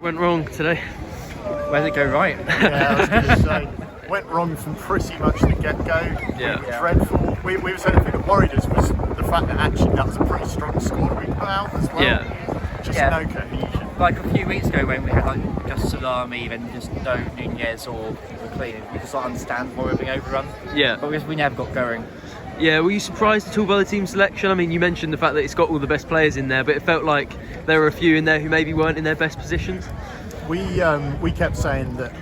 Went wrong today. Where did it go right? Yeah, I was going to say, went wrong from pretty much the get-go. Yeah. Dreadful. We were saying the thing that worried us was the fact that actually that was a pretty strong squad we put out as well. Yeah. Just Yeah. no cohesion. Like a few weeks ago when we had like just Salami and just no Nunez or McLean, we could sort of understand why we were being overrun. Yeah. But we never got going. Yeah, were you surprised at all by the team selection? I mean, you mentioned the fact that it's got all the best players in there, but it felt like there were a few in there who maybe weren't in their best positions. We kept saying that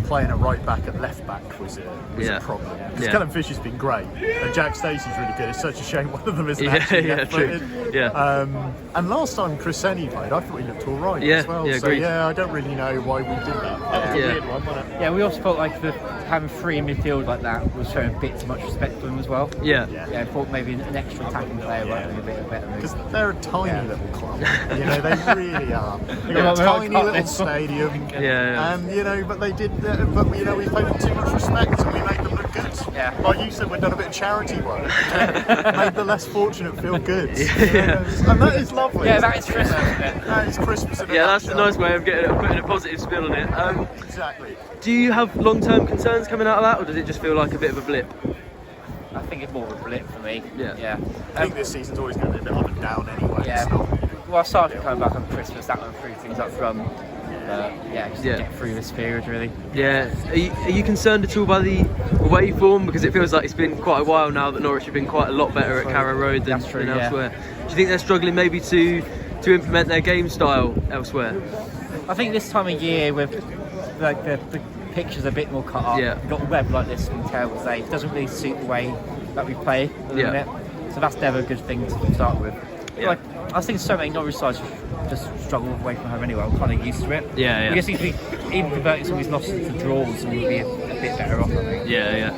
playing a right back at left back was a problem. Because Callum Fisher's been great, and Jack Stacey's really good. It's such a shame one of them isn't actually left-footed. Yeah. And last time Chris Ennie played, I thought he looked all right as well. Yeah, so agreed. I don't really know why we did that. That was a weird one, wasn't it? Yeah, we also felt like having three in midfield like that was showing a bit too much respect for them as well. Yeah. I thought maybe an extra attacking player might have been a bit better. Because they're a tiny little club. You know, they really are. They've Yeah, got a well, tiny we're little stadium. Yeah. And but they did. But we paid them too much respect, and we made them look good. Yeah. Like you said, we've done a bit of charity work. Made the less fortunate feel good. Yeah. And that is lovely. Yeah, that is Christmas, isn't it? That is Christmas. Yeah, that's a nice way of putting a positive spin on it. Exactly. Do you have long-term concerns coming out of that, or does it just feel like a bit of a blip? I think it's more of a blip for me. Yeah. I think this season's always going to be a bit up and down anyway. Yeah. It's not- Well, I started coming back on Christmas, that one threw things up front. Just to get through this period really. Yeah. Are you concerned at all by the away form? Because it feels like it's been quite a while now that Norwich have been quite a lot better at Carrow Road than elsewhere. Do you think they're struggling maybe to implement their game style elsewhere? I think this time of year with like the picture's a bit more cut up. Yeah. We've got web like this from terrible day. It doesn't really suit the way that we play at the minute. So that's never a good thing to start with. Yeah. Like I think so many Norwich sides just struggle away from home anyway. I'm kind of used to it. Yeah. I guess if we even converting some of these losses to draws, we'll be a bit better off, I think. Yeah.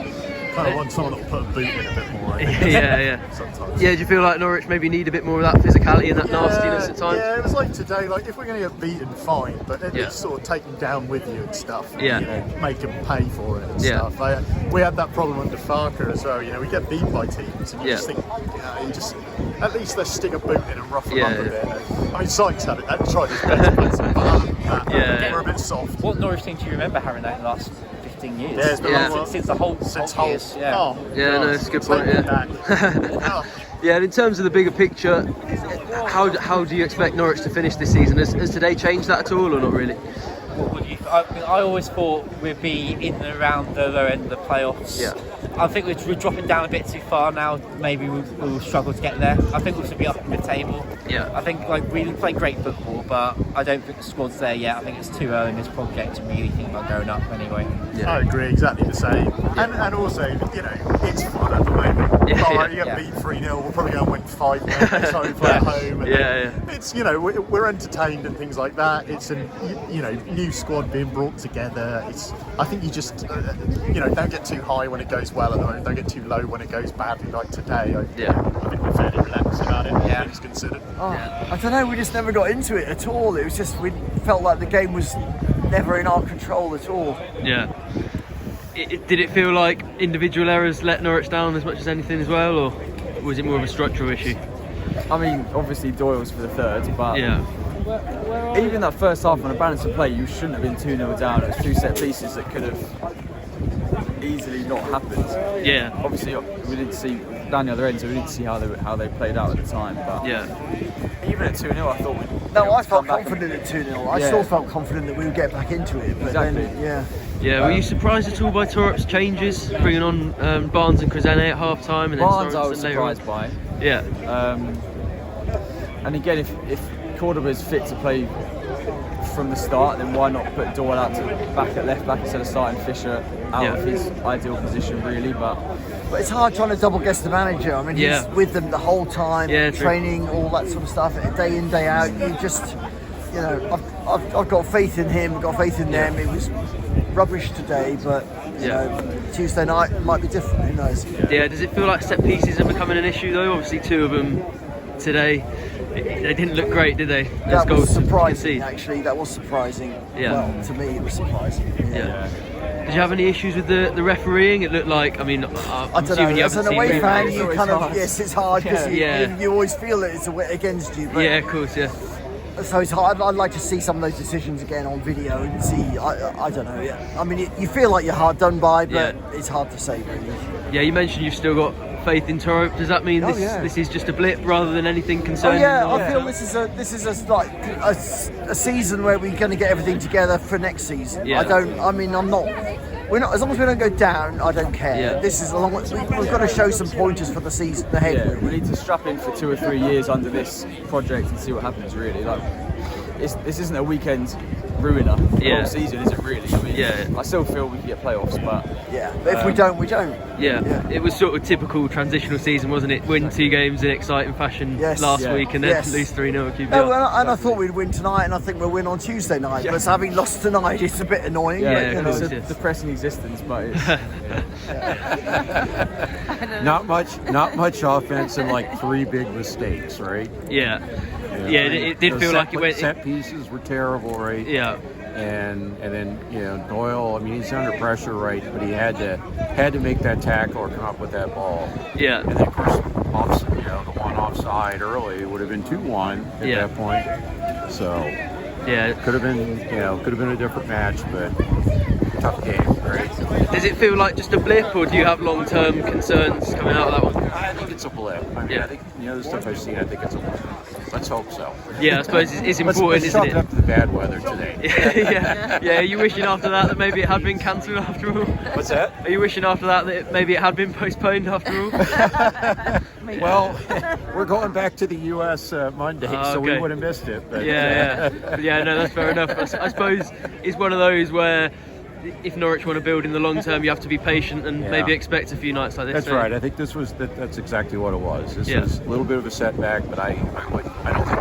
Kind of want someone that'll put a boot in a bit more. I think. Yeah. Sometimes. Yeah, do you feel like Norwich maybe need a bit more of that physicality and that nastiness at times? Yeah, it was like today, like if we're going to get beaten, fine, but at least sort of take them down with you and stuff. Yeah. Make them pay for it and stuff. Like, we had that problem under Farker as well. We get beat by teams and you just think, at least let's stick a boot in and rough them up a bit. I mean, Sykes had tried his best to put some ball in that. We're a bit soft. What Norwich team do you remember having that in the last 15 years? Yeah, it's been a while. Since the whole years. Oh, no, it's a good point. Yeah, and in terms of the bigger picture, how do you expect Norwich to finish this season? Has today changed that at all, or not really? I always thought we'd be in and around the lower end of the playoffs. Yeah. I think we're dropping down a bit too far now. Maybe we'll struggle to get there. I think we should be up in the table. Yeah. I think we play great football, but I don't think the squad's there yet. I think it's too early in this project to really think about going up anyway. Yeah. I agree, exactly the same. And also, it's fun at the moment. You get beat 3-0, we'll probably go and win 5-0 next time we play at home. And it's, we're entertained and things like that. It's a, new squad being brought together. I think you just, don't get too high when it goes well at the moment. Don't get too low when it goes badly like today. I think we're fairly relaxed about it, things considered. I don't know, we just never got into it at all. It was just, we felt like the game was never in our control at all. Yeah. Did it feel like individual errors let Norwich down as much as anything as well, or was it more of a structural issue? I mean, obviously Doyle's for the third, but even that first half on a balance of play, you shouldn't have been 2-0 down. It was two set pieces that could have easily not happened. Yeah. Obviously, we didn't see down the other end, so we didn't see how they played out at the time. But even at 2-0, I thought. I felt confident at 2-0. I still felt confident that we would get back into it. But exactly. Then, Yeah, were you surprised at all by Torup's changes, bringing on Barnes and Krezene at half time? And Barnes then I was surprised by. Yeah. And again, if Cordoba's fit to play from the start, then why not put Doyle out to back at left back instead of starting Fisher out of his ideal position, really? But it's hard trying to double guess the manager. I mean, he's with them the whole time, training, all that sort of stuff, day in, day out. You just, I've got faith in him, I've got faith in them. It was rubbish today, but Tuesday night it might be different. Who knows? Yeah. Does it feel like set pieces are becoming an issue though? Obviously, two of them today. They didn't look great, did they? That was surprising, actually. That was surprising. Yeah. Well, to me, it was surprising. Yeah. Did you have any issues with the refereeing? It looked like, I don't know. As an away fan, you kind of, it's hard because you always feel that it's against you. But of course, So it's hard. I'd like to see some of those decisions again on video and see. I don't know. Yeah. I mean, you feel like you're hard done by, but it's hard to say really. Yeah, you mentioned you've still got faith in Toro. Does that mean this is just a blip rather than anything concerning? I feel this is a season where we're going to get everything together for next season. Yeah. We're not, as long as we don't go down, I don't care. Yeah. This is we've got to show some pointers for the season ahead. Yeah, we need to strap in for 2 or 3 years under this project and see what happens. Really, like this isn't a weekend ruiner. The whole season isn't really. I mean, I still feel we can get playoffs, but but if we don't, we don't. Yeah, it was sort of typical transitional season, wasn't it? Win 2 games in exciting fashion last week, and then lose 3-0 at QPR. No, and I thought we'd win tonight, and I think we'll win on Tuesday night. But having lost tonight, it's a bit annoying. It's a depressing existence, but it's not much offense and like 3 big mistakes, right? Yeah. It did feel like it went. Set pieces were terrible, right? Yeah. And then Doyle. I mean, he's under pressure, right? But he had to make that tackle or come up with that ball. Yeah. And then of course, the one offside early would have been 2-1 at that point. So it could have been a different match, but tough game, right? Does it feel like just a blip, or do you have long-term concerns coming out of that one? I think it's a blip. I mean, I think the stuff I've seen, I think it's a blip. Let's hope so. Yeah, I suppose it's important, isn't it? Let's chalk it up to the bad weather today. Are you wishing after that maybe it had been cancelled after all? What's that? Are you wishing after that maybe it had been postponed after all? Well, we're going back to the US Monday, so we would have missed it. But, no, that's fair enough. I suppose it's one of those where if Norwich want to build in the long term, you have to be patient and maybe expect a few nights like this. That's right. I think that's exactly what it was. This was a little bit of a setback, but I don't think